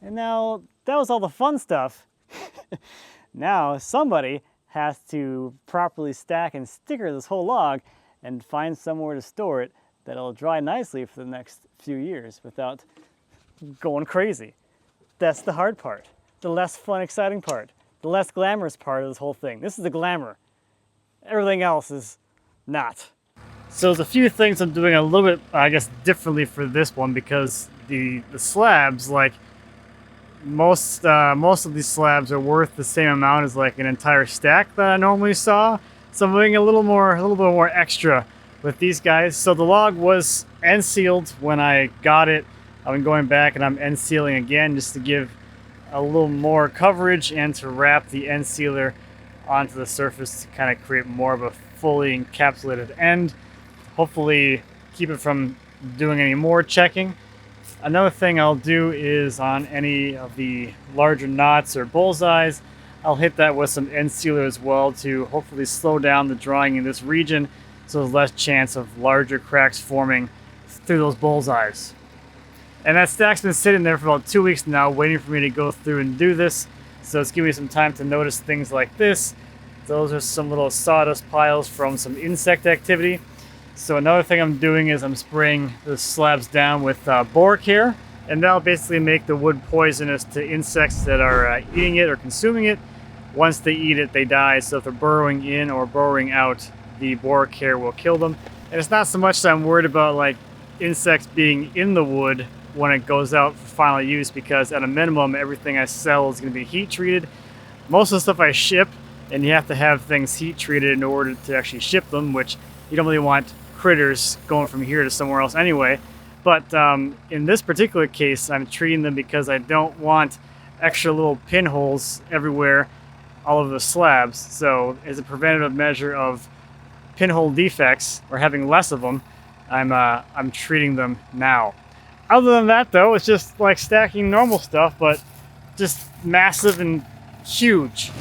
And now that was all the fun stuff. Now somebody has to properly stack and sticker this whole log and find somewhere to store it that'll dry nicely for the next few years without going crazy. That's the hard part, the less fun, exciting part, the less glamorous part of this whole thing. This is the glamour. Everything else is not. So there's a few things I'm doing a little bit, I guess, differently for this one, because the slabs, like most of these slabs are worth the same amount as like an entire stack that I normally saw. So I'm doing a little bit more extra with these guys. So the log was end sealed when I got it. I've been going back and I'm end sealing again just to give a little more coverage and to wrap the end sealer onto the surface to kind of create more of a fully encapsulated end. Hopefully keep it from doing any more checking. Another thing I'll do is on any of the larger knots or bullseyes, I'll hit that with some end sealer as well to hopefully slow down the drying in this region so there's less chance of larger cracks forming through those bullseyes. And that stack's been sitting there for about 2 weeks now, waiting for me to go through and do this. So it's giving me some time to notice things like this. Those are some little sawdust piles from some insect activity. So another thing I'm doing is I'm spraying the slabs down with boar care, and that'll basically make the wood poisonous to insects that are eating it or consuming it. Once they eat it, they die. So if they're burrowing in or burrowing out, the boar care will kill them. And it's not so much that I'm worried about like insects being in the wood when it goes out for final use, because at a minimum, everything I sell is going to be heat treated. Most of the stuff I ship, and you have to have things heat treated in order to actually ship them, which you don't really want critters going from here to somewhere else anyway. But in this particular case, I'm treating them because I don't want extra little pinholes everywhere all over the slabs. So as a preventative measure of pinhole defects, or having less of them, I'm treating them now. Other than that though, it's just like stacking normal stuff, but just massive and huge.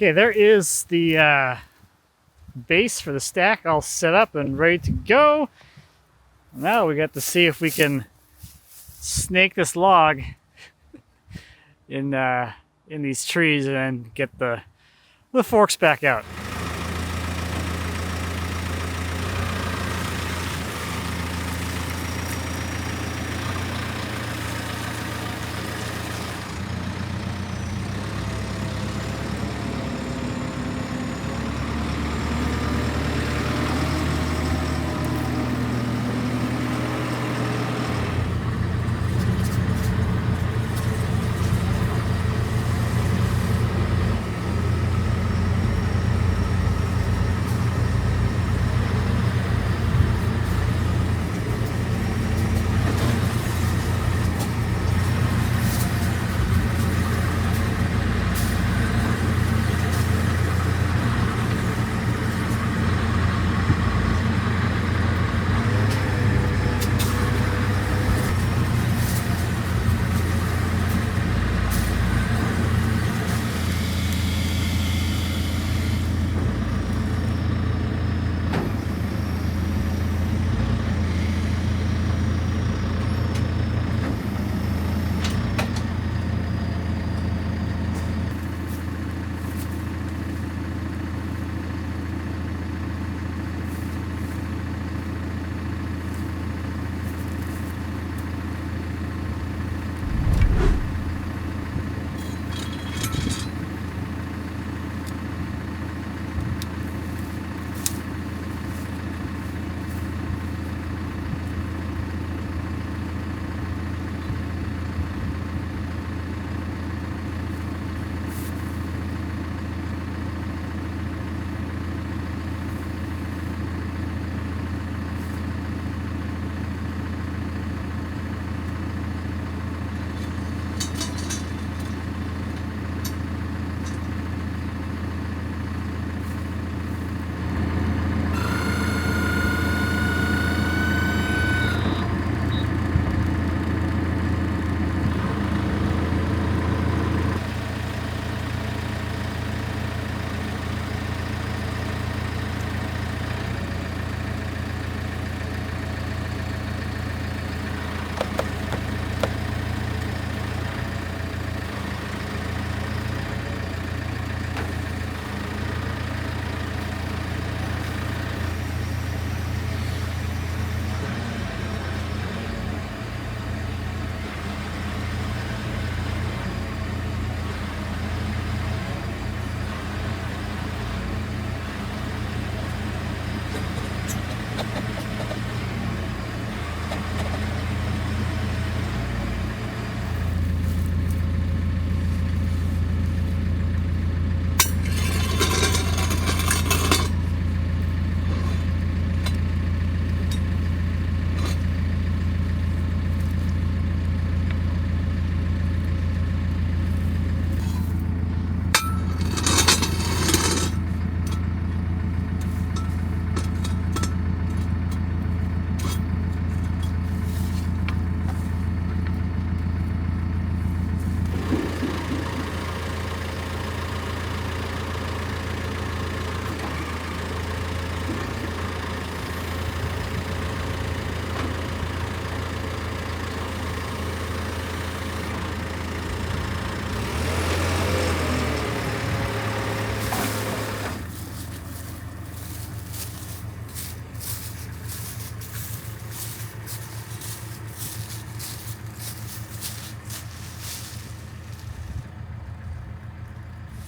Okay, there is the base for the stack all set up and ready to go. Now we got to see if we can snake this log in these trees and get the forks back out.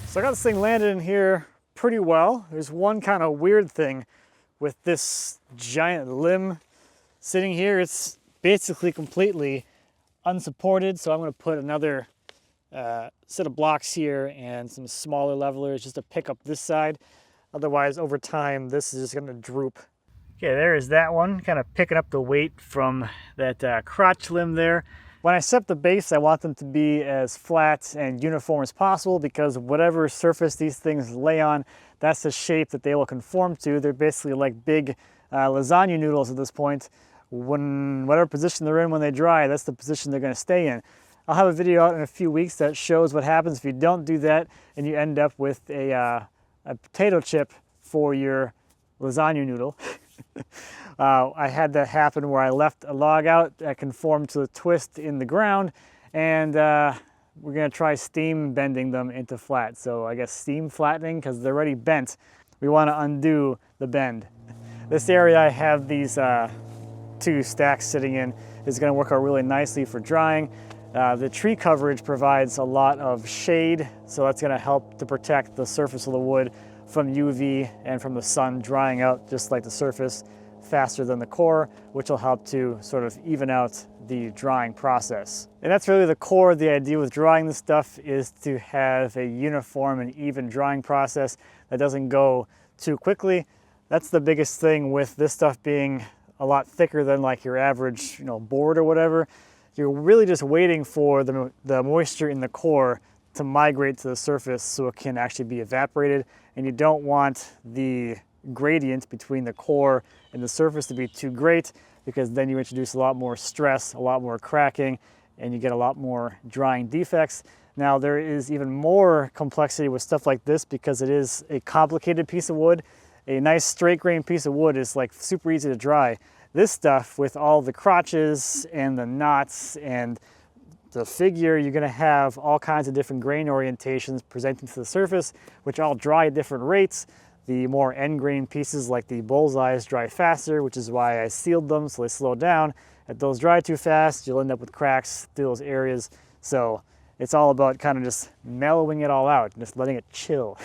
So I got this thing landed in here pretty well. There's one kind of weird thing with this giant limb sitting here. It's basically completely unsupported, so I'm going to put another set of blocks here and some smaller levelers just to pick up this side. Otherwise, over time, this is just going to droop. Okay, there is that one, kind of picking up the weight from that crotch limb there. When I set the base, I want them to be as flat and uniform as possible, because whatever surface these things lay on, that's the shape that they will conform to. They're basically like big lasagna noodles at this point. Whatever position they're in when they dry, that's the position they're going to stay in. I'll have a video out in a few weeks that shows what happens if you don't do that and you end up with a potato chip for your lasagna noodle. I had that happen where I left a log out that conformed to a twist in the ground, and we're gonna try steam bending them into flat. So I guess steam flattening, because they're already bent. We wanna undo the bend. This area I have these two stacks sitting in is gonna work out really nicely for drying. The tree coverage provides a lot of shade, so that's gonna help to protect the surface of the wood from UV and from the sun drying out just like the surface faster than the core, which will help to sort of even out the drying process. And that's really the core of the idea with drying this stuff, is to have a uniform and even drying process that doesn't go too quickly. That's the biggest thing with this stuff being a lot thicker than like your average, board or whatever. You're really just waiting for the moisture in the core to migrate to the surface so it can actually be evaporated, and you don't want the gradient between the core and the surface to be too great, because then you introduce a lot more stress, a lot more cracking, and you get a lot more drying defects. Now there is even more complexity with stuff like this because it is a complicated piece of wood. A nice straight grain piece of wood is like super easy to dry. This stuff with all the crotches and the knots and the figure, you're gonna have all kinds of different grain orientations presenting to the surface, which all dry at different rates. The more end grain pieces like the bullseyes dry faster, which is why I sealed them so they slow down. If those dry too fast, you'll end up with cracks through those areas. So it's all about kind of just mellowing it all out, just letting it chill.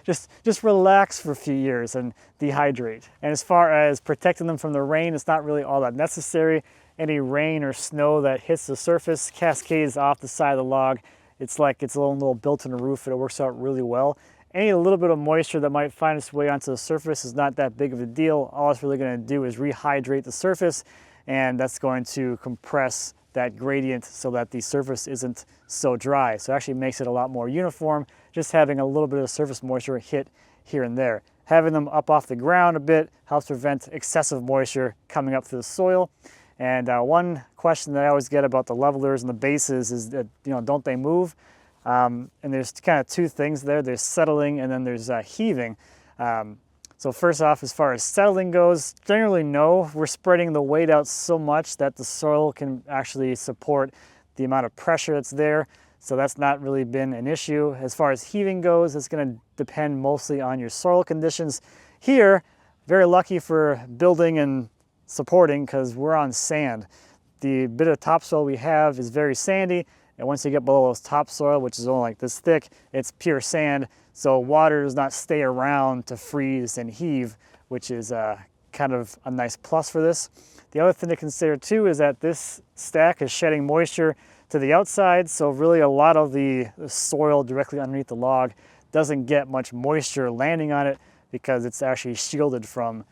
just relax for a few years and dehydrate. And as far as protecting them from the rain, it's not really all that necessary. Any rain or snow that hits the surface cascades off the side of the log. It's like its own little built-in roof, and it works out really well. Any little bit of moisture that might find its way onto the surface is not that big of a deal. All it's really going to do is rehydrate the surface, and that's going to compress that gradient so that the surface isn't so dry. So it actually makes it a lot more uniform, just having a little bit of surface moisture hit here and there. Having them up off the ground a bit helps prevent excessive moisture coming up through the soil. And one question that I always get about the levelers and the bases is that, don't they move? And there's kind of two things there. There's settling and then there's heaving. So first off, as far as settling goes, generally no. We're spreading the weight out so much that the soil can actually support the amount of pressure that's there. So that's not really been an issue. As far as heaving goes, it's going to depend mostly on your soil conditions. Here, very lucky for building and supporting because we're on sand. The bit of topsoil we have is very sandy, and once you get below those topsoil, which is only like this thick, it's pure sand. So water does not stay around to freeze and heave, which is kind of a nice plus for this. The other thing to consider too is that this stack is shedding moisture to the outside, so really a lot of the soil directly underneath the log doesn't get much moisture landing on it because it's actually shielded from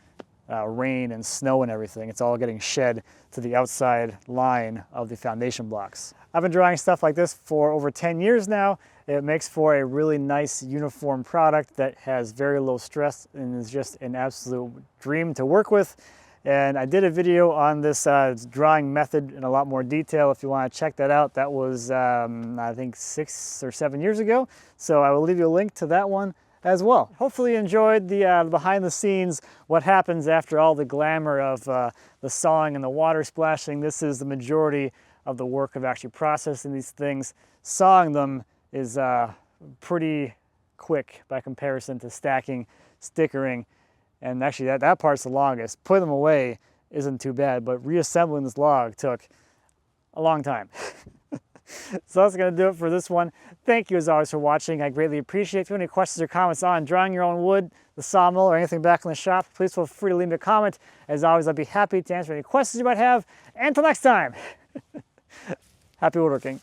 rain and snow and everything. It's all getting shed to the outside line of the foundation blocks. I've been drying stuff like this for over 10 years now. It makes for a really nice uniform product that has very low stress and is just an absolute dream to work with. And I did a video on this drying method in a lot more detail. If you want to check that out, that was I think 6 or 7 years ago. So I will leave you a link to that one as well. Hopefully you enjoyed the behind the scenes, what happens after all the glamour of the sawing and the water splashing. This is the majority of the work of actually processing these things. Sawing them is pretty quick by comparison to stacking, stickering, and actually that part's the longest. Putting them away isn't too bad, but reassembling this log took a long time. So that's going to do it for this one. Thank you as always for watching. I greatly appreciate it. If you have any questions or comments on drying your own wood, the sawmill, or anything back in the shop, please feel free to leave me a comment. As always, I'd be happy to answer any questions you might have. And until next time, happy woodworking.